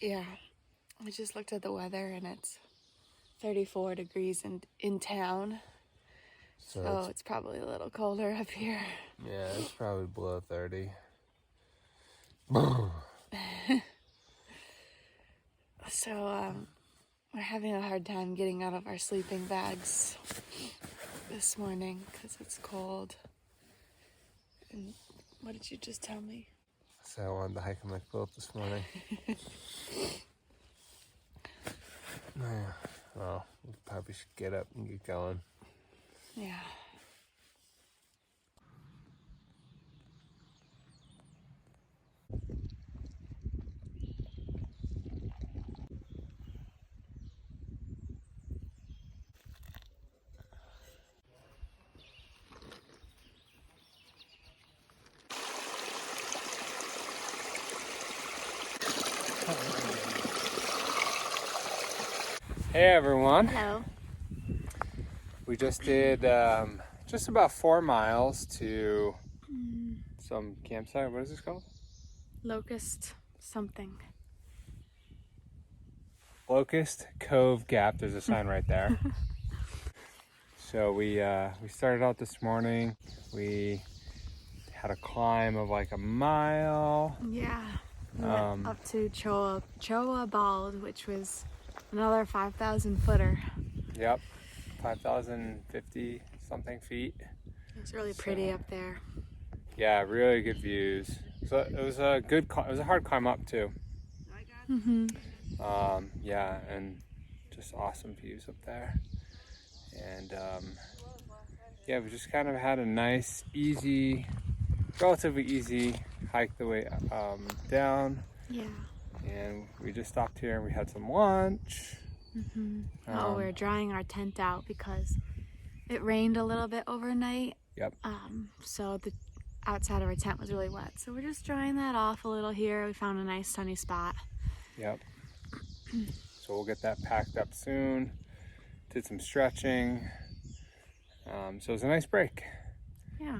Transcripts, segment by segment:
Yeah, I just looked at the weather and it's 34 degrees in town. So it's probably a little colder up here. Yeah, it's probably below 30. So we're having a hard time getting out of our sleeping bags this morning because it's cold. And what did you just tell me? So I wanted to hike in my quilt this morning. Yeah, well, we probably should get up and get going. Yeah. Hey everyone. Hello. We just did just about 4 miles to some campsite. What is this called? Locust something. Locust Cove Gap. There's a sign right there. So we started out this morning. We had a climb of like a mile. Yeah. We went up to Choa Bald, which was another 5,000 footer. Yep, 5,050 something feet. It's really pretty up there. Yeah, really good views. So it was a good. It was a hard climb up too. Mm-hmm. Yeah, and just awesome views up there. And yeah, we just kind of had a nice, easy, relatively easy hike the way down. Yeah. And we just stopped here and we had some lunch. Mm-hmm. We're drying our tent out because it rained a little bit overnight. Yep. So the outside of our tent was really wet. So we're just drying that off a little here. We found a nice sunny spot. Yep. So we'll get that packed up soon. Did some stretching. So it was a nice break. Yeah.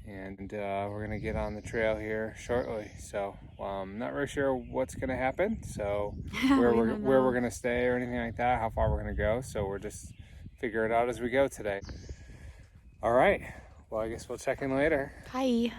And we're gonna get on the trail here shortly. So I'm not really sure what's gonna happen. So where we're gonna stay or anything like that, how far we're gonna go. So we're just figuring it out as we go today. All right. Well, I guess we'll check in later. Hi.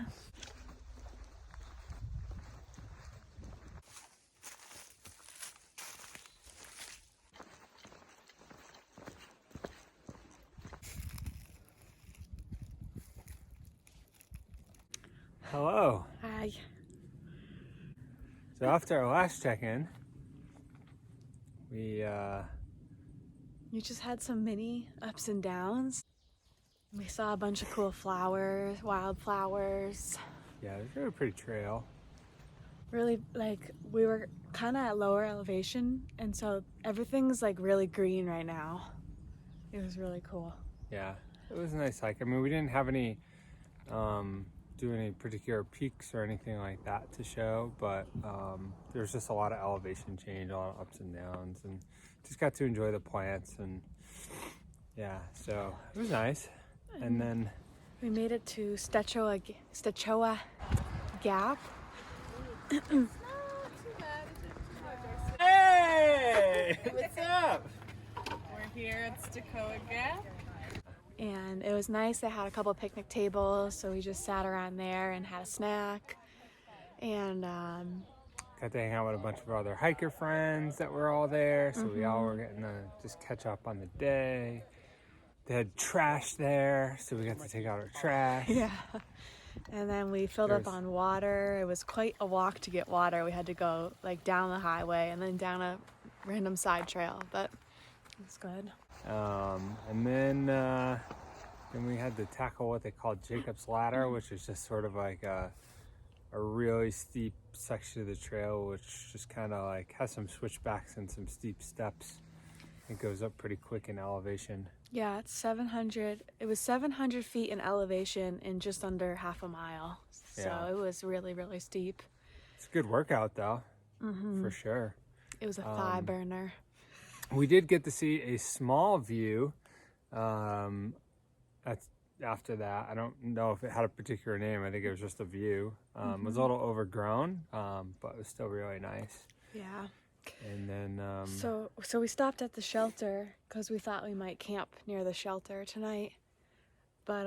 Hello. Hi. So after our last check-in, we You just had some mini ups and downs. We saw a bunch of cool flowers, wildflowers. yeah, it was a really pretty trail. Really, like, we were kind of at lower elevation, and so everything's like really green right now. It was really cool. Yeah, it was a nice hike. I mean, we didn't have any do any particular peaks or anything like that to show, but there's just a lot of elevation change, a lot of ups and downs, and just got to enjoy the plants. And yeah, so it was nice. And then we made it to Choa Gap. Hey, what's up? We're here at Thru-hike Gap. And it was nice. They had a couple picnic tables, so we just sat around there and had a snack. And got to hang out with a bunch of our other hiker friends that were all there, so we all were getting to just catch up on the day. They had trash there, so we got to take out our trash. yeah. And then we filled up on water. It was quite a walk to get water. We had to go like down the highway and then down a random side trail, but it was good. And then we had to tackle what they call Jacob's Ladder, which is just sort of like a really steep section of the trail, which just kind of like has some switchbacks and some steep steps. It goes up pretty quick in elevation. Yeah, it's 700. It was 700 feet in elevation in just under half a mile. So Yeah. it was really, really steep. It's a good workout though, for sure. It was a thigh burner. We did get to see a small view. After that, I don't know if it had a particular name. I think it was just a view. It was a little overgrown, but it was still really nice. Yeah. And then So we stopped at the shelter because we thought we might camp near the shelter tonight, but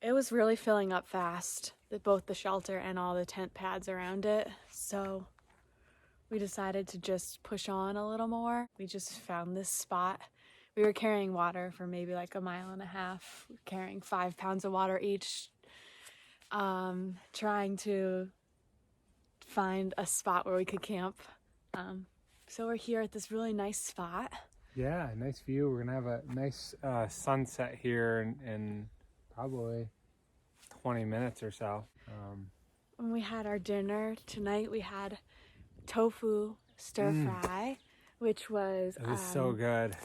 it was really filling up fast, both the shelter and all the tent pads around it. So we decided to just push on a little more. We just found this spot. We were carrying water for maybe like a mile and a half, carrying 5 pounds of water each, trying to find a spot where we could camp. So we're here at this really nice spot. yeah, nice view. We're gonna have a nice sunset here in probably 20 minutes or so. When we had our dinner tonight, we had tofu stir fry, which was It was so good.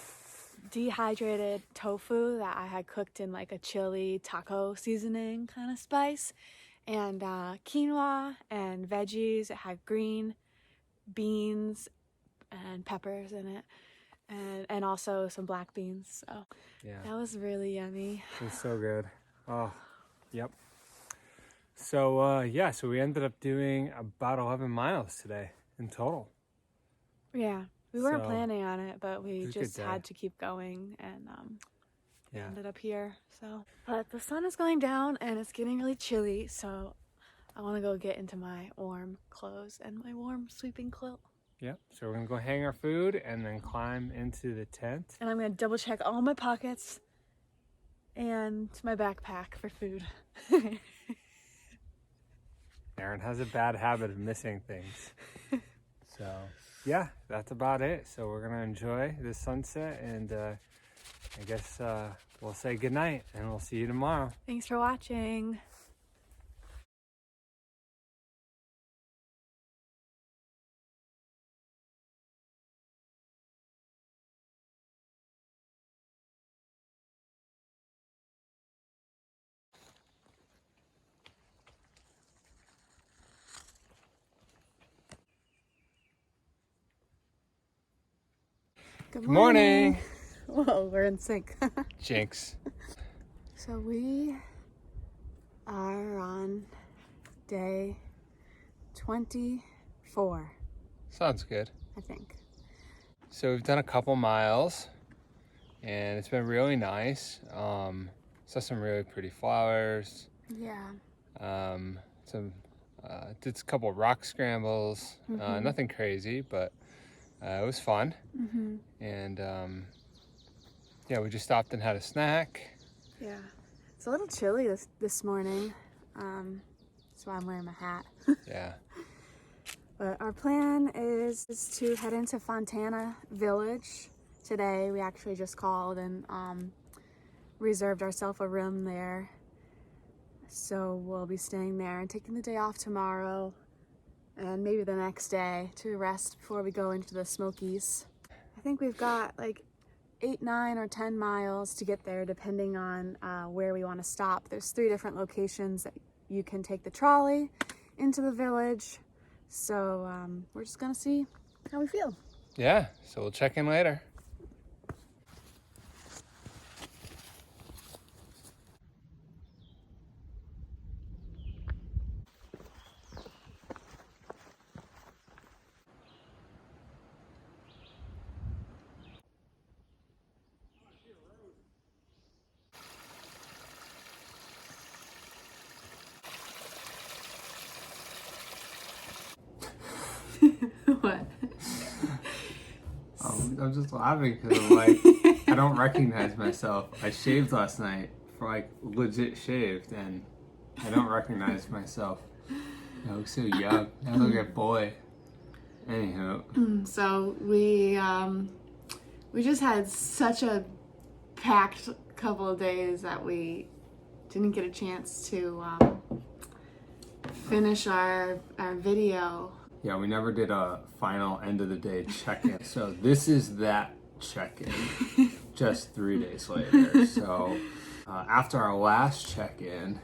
dehydrated tofu that I had cooked in like a chili taco seasoning kind of spice, and quinoa and veggies. It had green beans and peppers in it, and also some black beans. So Yeah, that was really yummy. it was so good. Oh, yep. So yeah, so we ended up doing about 11 miles today in total. Yeah, we weren't So, planning on it, but we it was a good just day. had to keep going, and Yeah. ended up here. So, but the sun is going down and it's getting really chilly, so I want to go get into my warm clothes and my warm sleeping quilt. Yep. So we're gonna go hang our food and then climb into the tent. And I'm gonna double check all my pockets and my backpack for food. Erin has a bad habit of missing things. So yeah, that's about it. So we're gonna enjoy the sunset, and I guess we'll say goodnight and we'll see you tomorrow. Thanks for watching. Good Morning. Whoa, we're in sync. Jinx. So we are on day 24, Sounds good. I think. So we've done a couple miles and it's been really nice. Saw some really pretty flowers. Yeah. Did a couple rock scrambles. Nothing crazy, but it was fun. And yeah, we just stopped and had a snack. Yeah. It's a little chilly this morning. That's why I'm wearing my hat. Yeah. But our plan is to head into Fontana Village today. We actually just called and reserved ourselves a room there. So we'll be staying there and taking the day off tomorrow and maybe the next day to rest before we go into the Smokies. I think we've got like 8, 9, or 10 miles to get there depending on where we want to stop. There's 3 different locations that you can take the trolley into the village. So we're just gonna see how we feel. Yeah, so we'll check in later. What? I'm just laughing because I'm like, I don't recognize myself. I shaved last night, for like legit shaved, and I don't recognize myself. I look so young. I look like a boy. Anywho. So we just had such a packed couple of days that we didn't get a chance to finish our video. Yeah, we never did a final end of the day check-in. So this is that check-in, just 3 days later. So after our last check-in,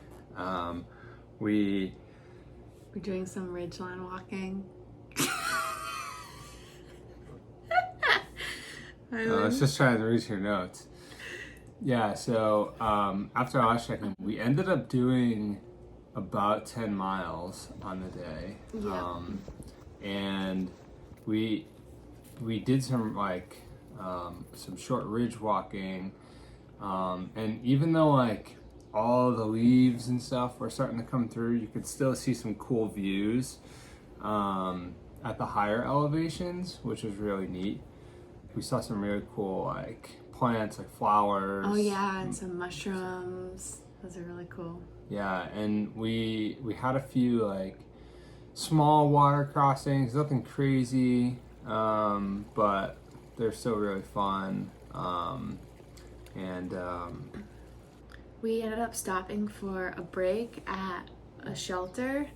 we're doing some ridgeline walking. I was just trying to read your notes. Yeah, so after our last check-in, we ended up doing about 10 miles on the day. Yeah. And we did some some short ridge walking, and even though like all the leaves and stuff were starting to come through, you could still see some cool views at the higher elevations, which was really neat. We saw some really cool like plants, like flowers. Oh yeah, and some mushrooms. Those are really cool. Yeah, and we had a few like small water crossings, nothing crazy, but they're still really fun. We ended up stopping for a break at a shelter,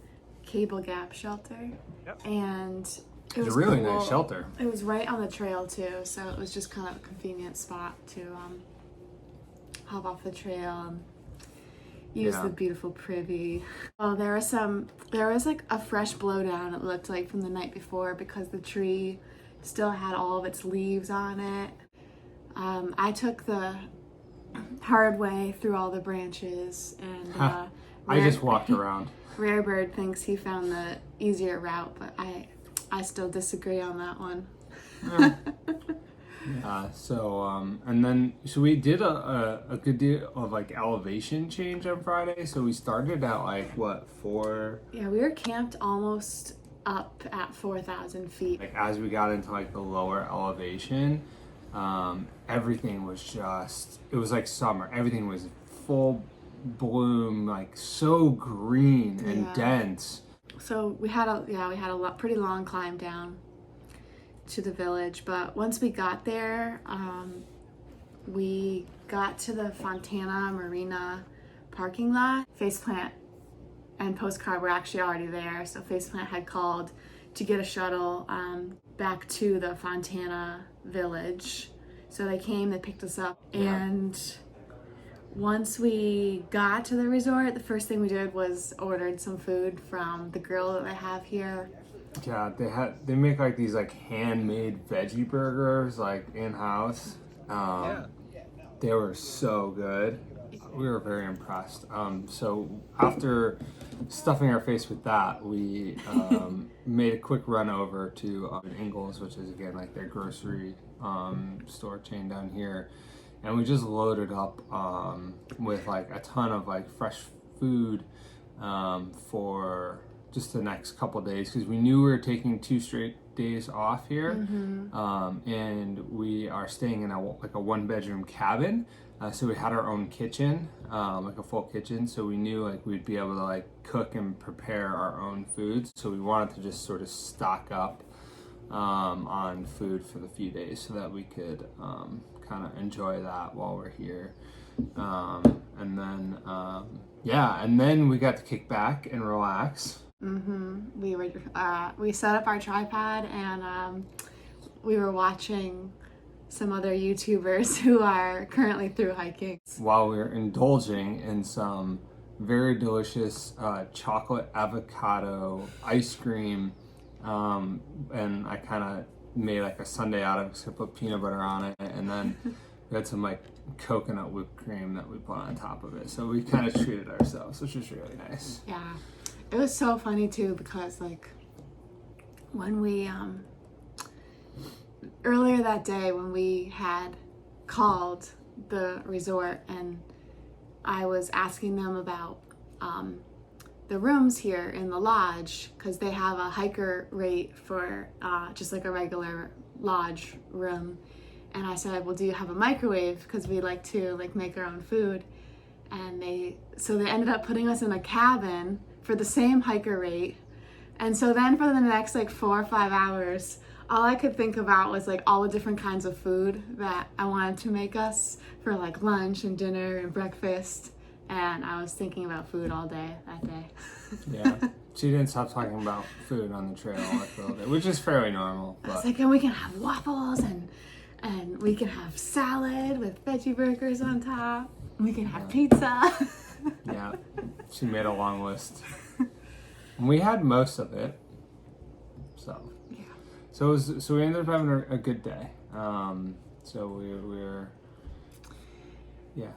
Cable Gap shelter. Yep. And it It's was a really cool. nice shelter. It was right on the trail too, so it was just kind of a convenient spot to hop off the trail and use Yeah. the beautiful privy. Well, there was like a fresh blowdown, it looked like, from the night before because the tree still had all of its leaves on it. I took the hard way through all the branches, and I just walked around. Rare Bird thinks he found the easier route, but I still disagree on that one. So we did a good deal of like elevation change on Friday. So we started at like what, 4? Yeah, we were camped almost up at 4,000 feet. Like as we got into like the lower elevation, everything was just, it was like summer. Everything was full bloom, like so green and Yeah. dense. So we had a pretty long climb down to the village, but once we got there, we got to the Fontana Marina parking lot. Faceplant and Postcard were actually already there, so Faceplant had called to get a shuttle back to the Fontana village. So they came, they picked us up, and once we got to the resort, the first thing we did was ordered some food from the grill that they have here. Yeah, they make like these like handmade veggie burgers like in house. They were so good. We were very impressed. So after stuffing our face with that, we made a quick run over to Ingles, which is again like their grocery store chain down here, and we just loaded up with like a ton of like fresh food for just the next couple days, because we knew we were taking 2 straight days off here. And we are staying in a 1-bedroom cabin, so we had our own kitchen, like a full kitchen, so we knew like we'd be able to like cook and prepare our own foods. So we wanted to just sort of stock up on food for the few days so that we could kind of enjoy that while we're here. And then we got to kick back and relax. We set up our tripod, and we were watching some other YouTubers who are currently through hiking While we were indulging in some very delicious chocolate avocado ice cream, and I kind of made like a sundae out of it, so I put peanut butter on it, and then we had some like coconut whipped cream that we put on top of it. So we kind of treated ourselves, which was really nice. Yeah, it was so funny too, because like when we earlier that day when we had called the resort, and I was asking them about the rooms here in the lodge, because they have a hiker rate for just like a regular lodge room, and I said, well, do you have a microwave, because we like to like make our own food. And they ended up putting us in a cabin for the same hiker rate. And so then for the next like 4 or 5 hours, all I could think about was like all the different kinds of food that I wanted to make us for like lunch and dinner and breakfast. And I was thinking about food all day that day. Yeah, she didn't stop talking about food on the trail like the whole day, which is fairly normal. I was like, and we can have waffles, and we can have salad with veggie burgers on top. We can have pizza. Yeah, she made a long list. And we had most of it. So we ended up having a good day. So we were.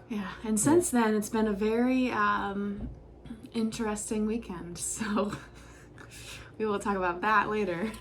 Yeah, and since then it's been a very interesting weekend, so we will talk about that later.